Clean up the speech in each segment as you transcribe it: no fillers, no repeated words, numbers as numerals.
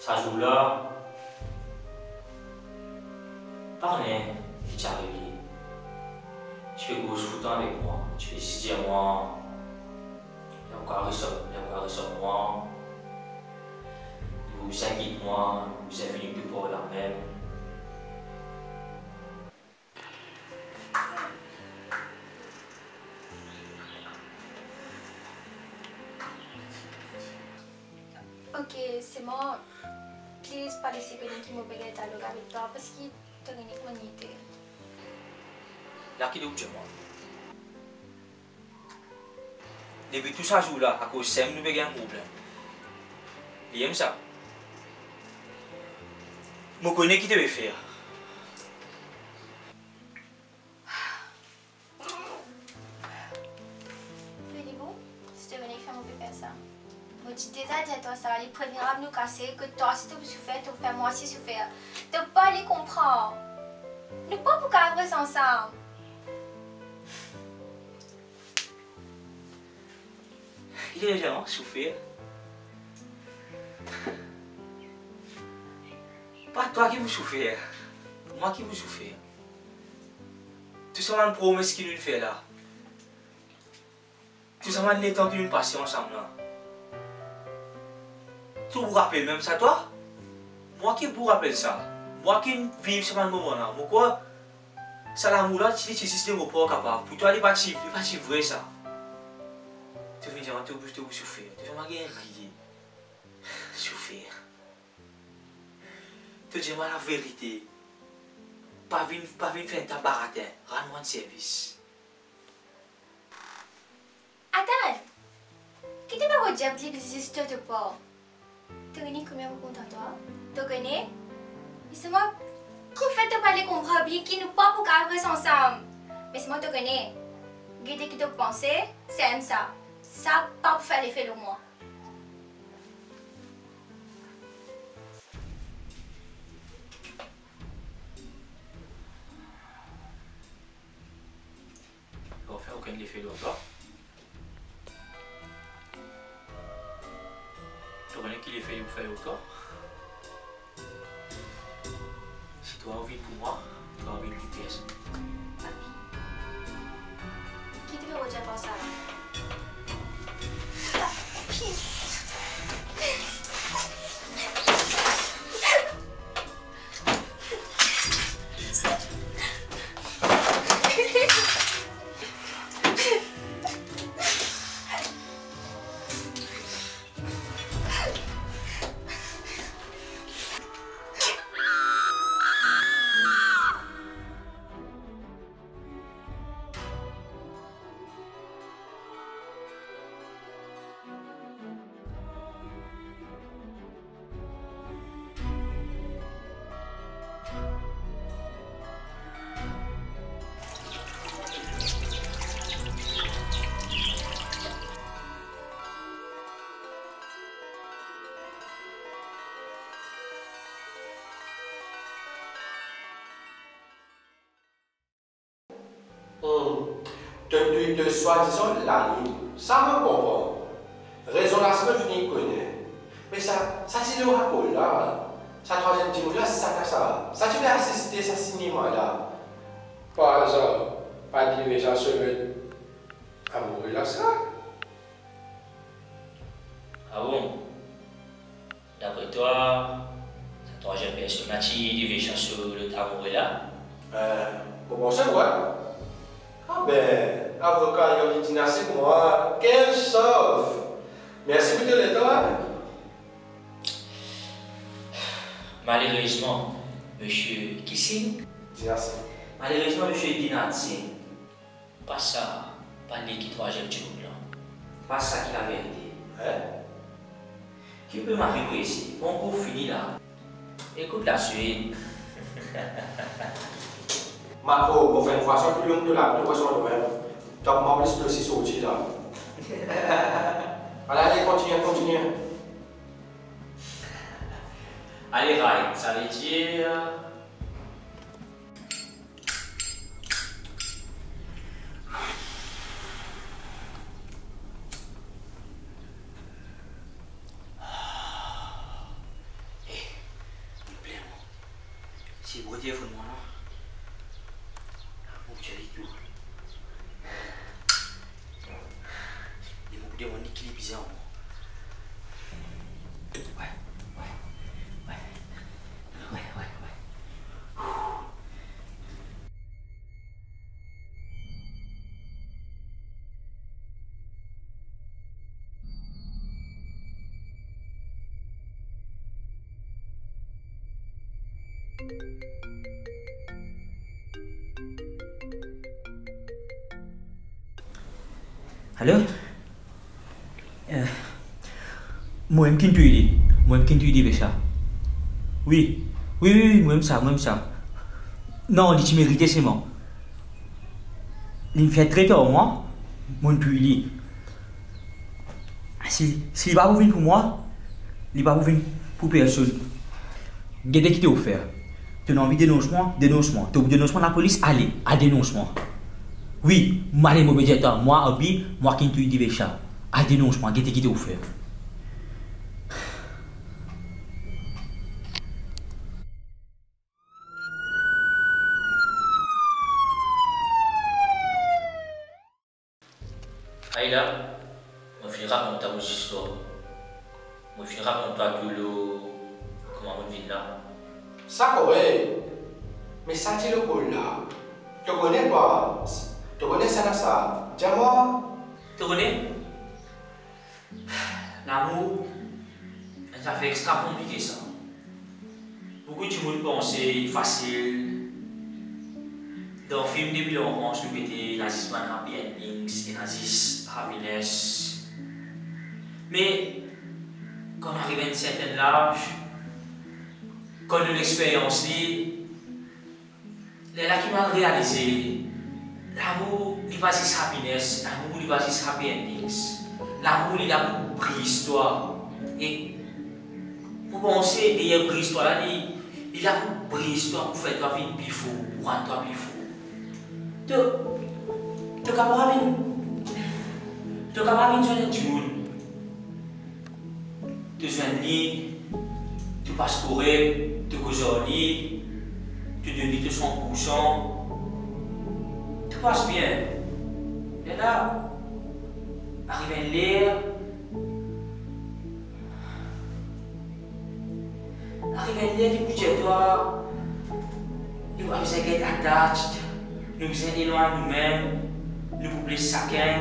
Ça jour-là, parlez, qui t'a réveillé. Tu fais gros foot avec moi. Tu fais si dire moi, il y a encore un moi. Vous inquiétez moi, vous avez venu de pour la même. Ok, c'est moi. Please, pas laisser que qui me paye dialogue avec toi parce qu'il te donne une idée. Là, qui est où moi? Depuis tout ça jour-là, à cause de ça, nous avons un problème. Il aime ça. Je connais qui devait faire. Mais bon, si tu venais faire mon pépé ça. Moi, tu déjà dit à toi ça, les premiers à nous casser, que toi, si tu souffres, tu fais moi aussi souffrir. Tu ne peux pas les comprendre. Nous ne pouvons pas garder ensemble. Il est légèrement souffert. Pas toi qui vous souffrez, moi qui vous souffre. Tout ça, une promesse qu'il nous fait là. Tout ça, les temps qu'il nous passe ensemble là. Tu vous rappelles même ça, toi? Moi qui vous rappelle ça. Moi qui vis ce moment là. Pourquoi ça l'amour là, c'est mon pas capable. Pour toi, il n'est pas vrai ça. Tu veux dire, tu veux souffrir. Tu veux m'aguer rire. Souffrir. Tu dis moi la vérité. Pas venir faire ta baratin. Rends-moi un service. Attends. Qui te va redire que l'existe pas? Tu connais combien de comptes à toi? Tu connais? Et c'est moi qui fait de parler comprendre qui nous pas pour garder ensemble. Mais c'est moi qui te connais. Guide qui te pensait, c'est ça. Ça pas pour faire l'effet de moi. On fait aucun effet de toi. Tu connais qui l'effet de faire encore? Si tu as envie pour moi, tu as envie de pièce. Qui te veut redire pas ça? De soi-disant l'ami, ça me comprend. Raison la semaine, je n'y connais. Mais ça c'est le rapport là. Ça troisième dimanche là, c'est ça. Ça tu peux assister à ce cinéma là. Par exemple, pas dire ça semaine amoureux là, ça. Ah bon? D'après toi, cette troisième personne a-t-il des chances sur le amoureux là? Bon, c'est vrai. Ah ben, avocat, il a dit c'est moi, quel sauve. Merci pour le temps. Malheureusement, monsieur qui signe? Dinassi. Malheureusement, monsieur Dinassi. Pas ça, pas l'équipe troisième du monde là. Pas ça qui est la vérité. Hein? Qui peut m'arriver ici? On cours fini là. Écoute la suite. Marco, mon frère, une façon plus longue de la poisson de même. Top mobile explosif sorti là. Allez, continue. Allez, right, ça veut dire. C'est pour téléphone moi là. Mon chéri tout. Et mon demande qui est bizarre. Ouais. Allô? Moi-même qui suis moi-même qui suis déjà. Oui, moi-même ça. Non, il mérite c'est moi. Il me fait très tard, moi ne peux pas. S'il n'est pas pour moi, il n'est pas pour personne. Qu'est-ce qui t'a offert? Tu as envie de dénonce-moi? Tu as envie de dénoncer la police? Allez, à dénonce-moi. Oui, moi, les mauvais états, moi qui suis déjà. À dénonce-moi, qu'est-ce qui t'a offert? Aïda, je vais raconter vos histoires. Je vais raconter comment on vit là. Ça correct. Mais ça tu le col là. Tu connais pas? Tu connais ça? Dis-moi. Tu connais? L'amour, ça fait extra compliqué ça. Beaucoup de monde pensent facile. Dans le film depuis l'enfance, nous mettons nazisme happy endings et nazisme happiness. Mais quand on arrive à un certain âge, quand on a l'expérience, les là qui m'ont réalisé, l'amour n'est pas juste happiness, l'amour n'est pas juste happy endings. L'amour est là pour préhistoire. Et pour penser derrière préhistoire là, il est là pour préhistoire pour faire ta vie plus fou, pour rendre toi plus fou. Tu es capable de joindre du monde. Tu joindre lui, tu passes correct, tu causes lui, tu donnes 100%. Tu passes bien. Et là, arrive à l'air. Arrive à l'air du budget, toi. Tu vas besoin d'être attached. Nous besoin d'éloigner nous-mêmes, nous pouvons chacun.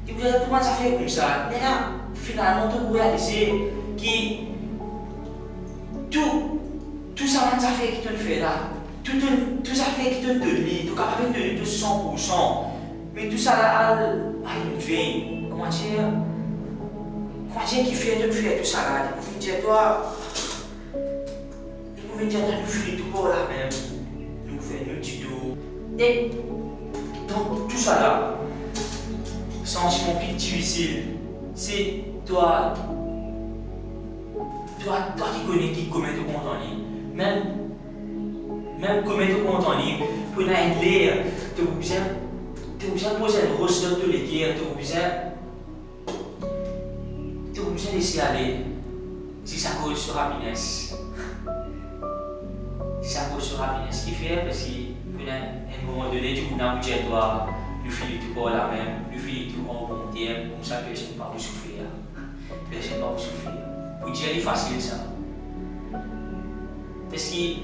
Et vous avez tout le monde ça fait comme ça. Mais là, finalement, tu réaliser que tout ça, ça fait qui te fait là. Tout ça fait qui te donne, tu es capable de donner de 100%. Mais tout ça là, a une fin. Comment dire qui fait de faire tout ça là? Vous pouvez dire, toi, vous pouvez dire, nous faisons tout pour la même. Nous faisons nos tutos. Et donc tout ça là, sentiment plus difficile, c'est toi qui connais qui commet ton compte en ligne. Même commettre ton compte en ligne, pour l'aide, tu as besoin de poser une grosse note de l'équipe, tu as besoin de laisser aller. Si ça cause sur happiness. Si ça cause sur happiness, qui fait parce que à un moment donné, tu peux dire toi, le fil tout pour la même, le fil tout en bon terme, comme ça personne ne va pas souffrir. Personne ne va pas souffrir. Pour dire c'est facile ça. Parce que des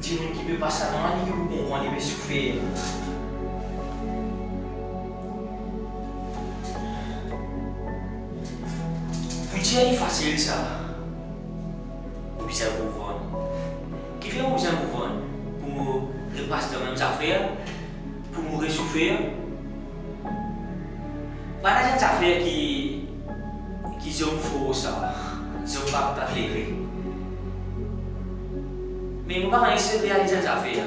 gens qui ne peuvent pas ça dans la vie, vous comprenez, ils peuvent souffrir. Pour dire c'est facile ça. Vous pouvez vous vendre. Qui fait vous vous vendre? Pour de passer dans les mêmes affaires, pour me réchauffer. Voilà des affaires qui sont fausses, qui sont pas éclairées. Mais moi, je ne sais pas réaliser des affaires.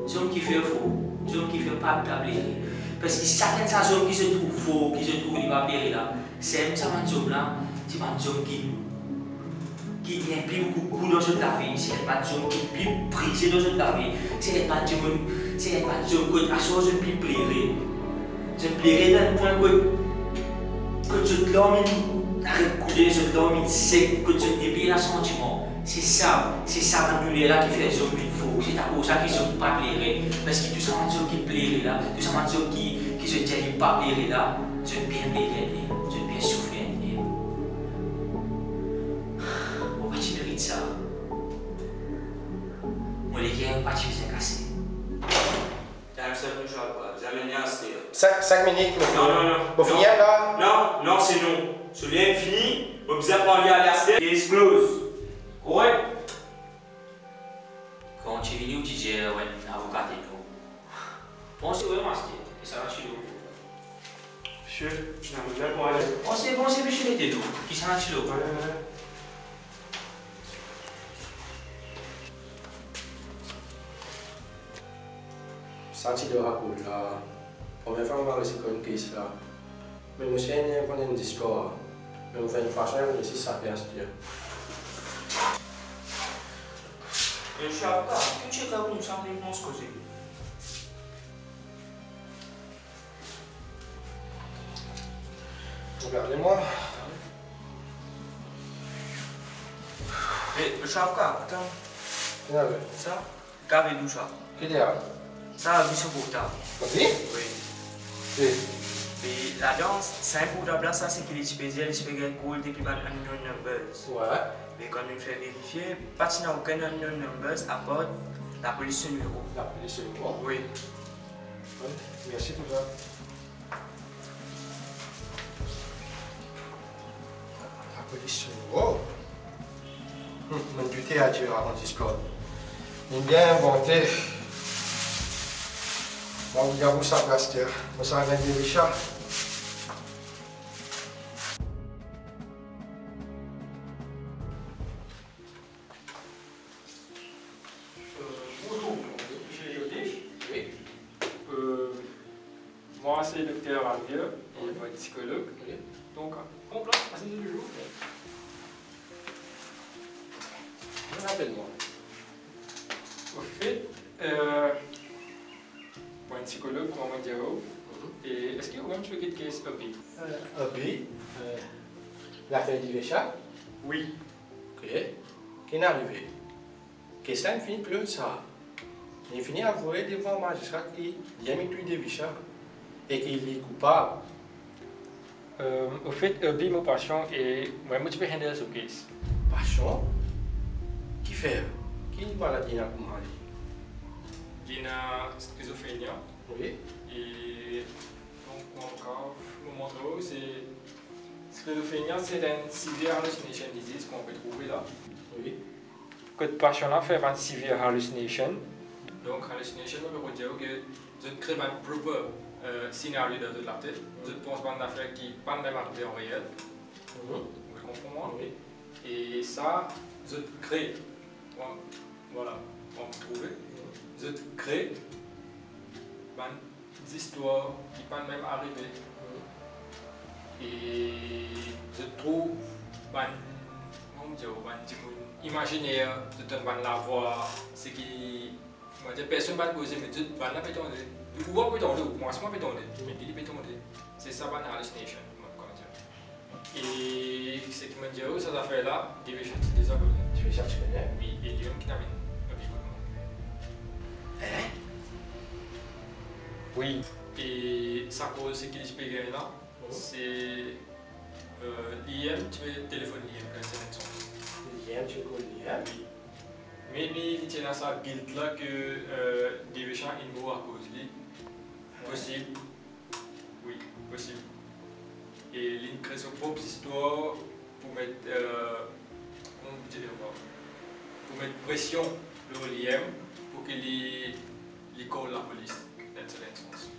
Gens qui font faux, gens qui ne font pas éclairées. Parce que certaines choses qui se trouvent faux, qui se trouvent pas éclairées là, c'est un job là, c'est pas un job qui implique beaucoup dans ta vie, c'est pas un job qui est plus prisé dans ta vie, c'est pas un job que à chose de plus plaire. Je plairais dans le point que tu dormis, arrête de couler, je dormis sec, que tu débile un sentiment. c'est ça Manuel là qui fait les hommes une faux. C'est pour ça qu'ils sont pas plairés. Parce que tout ça m'a qui plairé là, tout ça m'a qui se dit pas plairé là, je bien plairé, je bien souffert. On va te mériter ça. Moi les gars, pas te faire casser. Jamais rien à se dire. 5 minutes, Non. Vous finissez là? Non, c'est non. Ce lien est fini. Observe en lien à l'aspect et explose. Ouais. Quand tu es venu, tu dis, ouais, avocat et tout. Pensez vraiment à ce et ça va chez nous. Monsieur, j'ai un modèle pour aller. Pensez, monsieur les deux. Qui ça va chez nous? Senti de raconte là. Première fois, on va réussir comme une caisse là. Mais monsieur, il connaît une histoire. Mais on fait une façon, on réussit ça bien se dire. Je suis avocat. Que tu es capable de nous sembler non se causer? Regardez-moi. Mais je suis avocat. Attends. Regardez. Ça? Gardez-nous ça. Qu'est-ce qu'il y a? Ça, c'est mission portable. Oui? Oui. Oui. Et la danse, c'est un portable là, ça c'est qu'il est spécial, il se fait cool depuis pas unknown numbers. Ouais. Mais quand nous fait vérifier, pas de aucun unknown numbers à part la police numéro. La police numéro. Oui. Oui. Merci pour ça. La police numéro. Mon but à tirer à Discord. Il est bien inventé. Bon, il y a où ça place terre. Moi, ça va mettre des richards. Bonjour, monsieur Jodé. Oui. Moi, c'est le docteur Alvier, et votre psychologue. Oui. Donc, on place, passez le jour. Rappelle-moi. Au fait, moi, un psychologue, comment on dire, et est-ce que vous-même tu veux quelque chose Abi, l'affaire du Vécha. Oui. Ok. Qui est arrivé? Qu'est-ce que ça finit plus ça? Il finit à avouer devant le magistrat qu'il a mis plus de Vécha et qu'il est coupable. Au fait, Herbie, mon patient, et moi, je peux handler ce case. Passion? Qui fait? Qui est maladie dans le mari? Il a schizophrénie. Oui. Et donc, encore, le montre c'est schizophrénie, c'est une severe hallucination disease qu'on peut trouver là. Oui. Cette patient-là fait une severe hallucination. Donc, hallucination, on peut dire que je crée un propre scénario dans la tête. Je pense à une affaire qui n'est pas même arrivée en réel. Vous comprenez? Oui. Et ça, je crée. Voilà, on peut trouver. Je crée des histoires qui ne sont même arrivées. Et je trouve imaginaire, je donne la voix, ce qui. Personne ne va poser, mais je ne vais pas tomber. Le pouvoir peut tomber, moi je peux tomber, mais il peut tomber. C'est ça, une hallucination. Et ce qui me dit, cette affaire-là, il va chercher des abonnés. Tu veux chercher quelqu'un? Oui, et il y a un qui n'a pas Hein? Oui. Et ça cause ce qu'il explique là, c'est l'IM, tu veux téléphone l'IM, quand c'est L'IM, tu connais l'IM? Oui. Mais il y a ça guilt là que des méchants ils mourent à cause de lui. Possible. Oui, possible. Et il crée son propre histoire pour mettre, comment vous dire, pour mettre pression sur l'IM pour qu'il colle la police dans ce sens.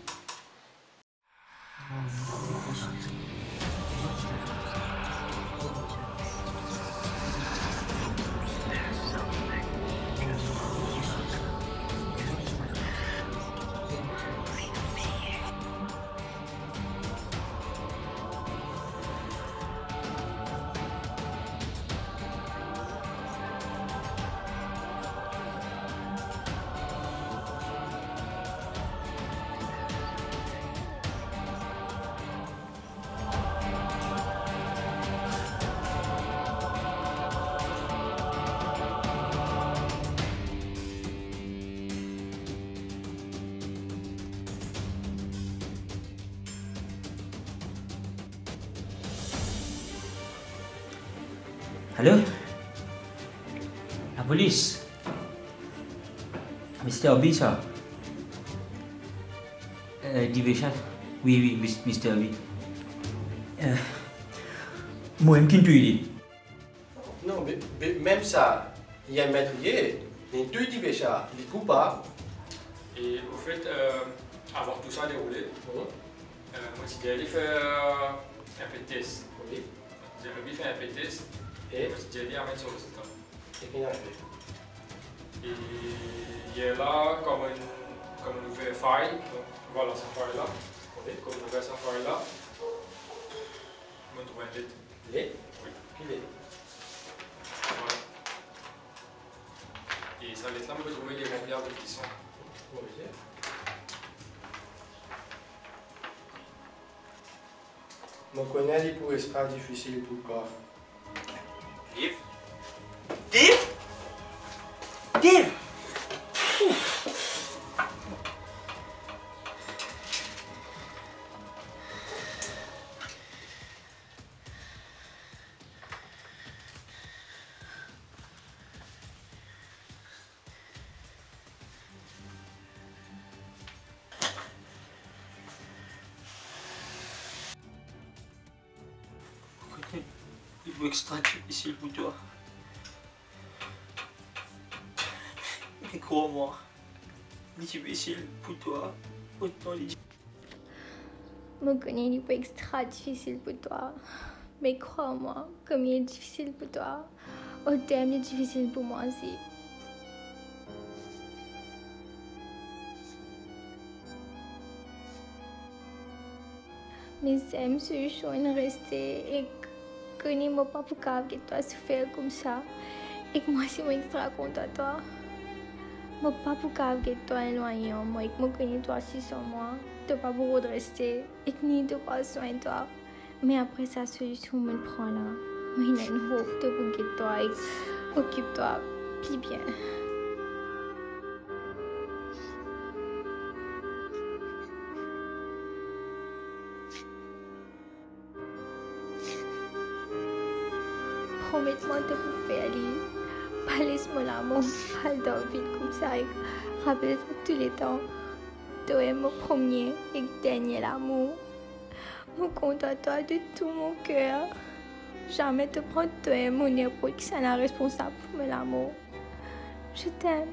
Allô? La police? Mr. Obi, ça? Division? Oui, Mr. Obi. Moi, je ne peux pas. Non, mais même ça, il y a un maîtrier, il y a deux divisions, il est coupable. Et au fait, avant tout ça déroulé, moi j'ai allé faire un peu de test. Oui. J'ai envie de faire un peu de test Et j'ai allé amener son résultat. qu'est-ce qu'il a fait? Et il y a là comme une nouvelle file. Donc voilà cette file là. Comme une nouvelle cette file là. On trouve un tête. Les? Oui. Puis les. Voilà. Et ça lettre là, on peut trouver des rempliards de qui sont. Oui. Je connais les pour pas difficile pour quoi. Dave? Dave? Dave? Il faut extraire ici pour toi. Mais crois-moi, c'est difficile pour toi. Autant Je connais, il est extra difficile pour toi. Mais crois-moi, comme il est difficile pour toi, autant il est difficile pour moi aussi. Mais j'aime ce jour de rester et que je ne peux pas que toi souffrir comme ça. Et que moi, je suis extra content de toi. Je ne peux pas que toi éloigné en moi et que je connais toi si sur moi. Tu n'as pas beaucoup de rester et que ni de pas soin de toi. Mais après ça, solution me prend là. Mais il y a une hope de pour toi et occupe-toi plus bien. Promets-moi de vous faire lire. Pas laisse-moi l'amour, pas le David comme ça et rappelle ça tous les temps. Tu es mon premier et dernier l'amour. Je compte à toi de tout mon cœur. Jamais te prendre toi et mon époux qui sont responsable pour mon amour. Je t'aime.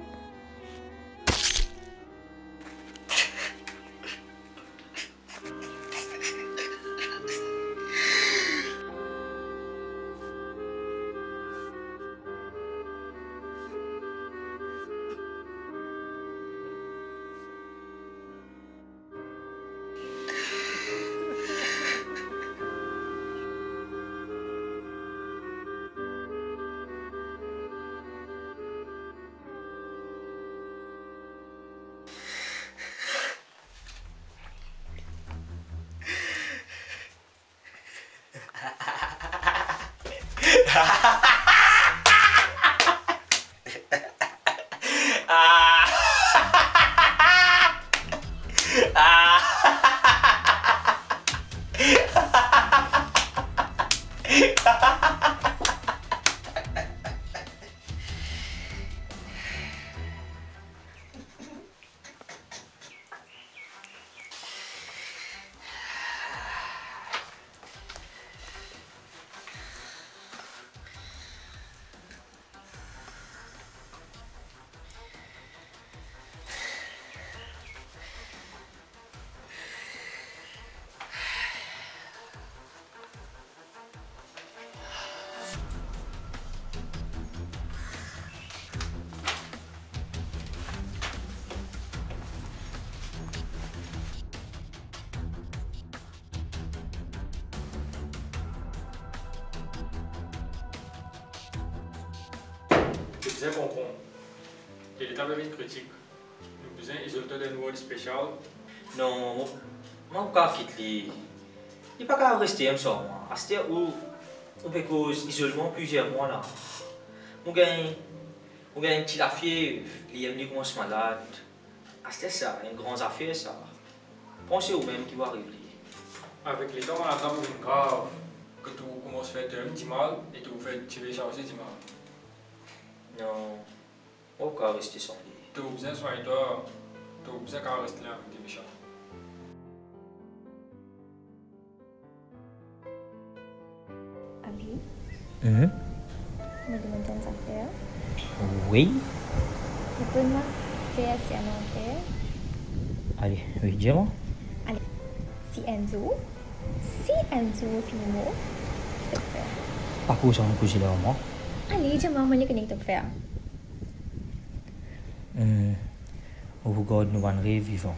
Je disais comprendre. Et l'étape de critique. Nous besoin isoler d'un word spécial. Non, moi, je ne quitte lui. Il n'est pas rester comme ça, moi. À ce où on peut cause isolement plusieurs mois là. On gagne une petite affaire, il commence malade. À ce ça, une grande affaire ça. Pensez au même qui va arriver. Avec les temps, on a une grave. que tu commences à faire un petit mal et tu fais télécharger du mal. Non, on peut rester sans lui. Tu as besoin de soigner toi, tu as besoin de rester là avec tes méchants. Abi, Mhm. me demande une affaire. Oui. Tu peux me faire si un affaire? Allez, oui, dis-moi. Si Enzo filmo, tu peux faire. Aku sama kusi daw mo. Allez, dis-moi, moi, je peux faire. O God no one rêve vivant.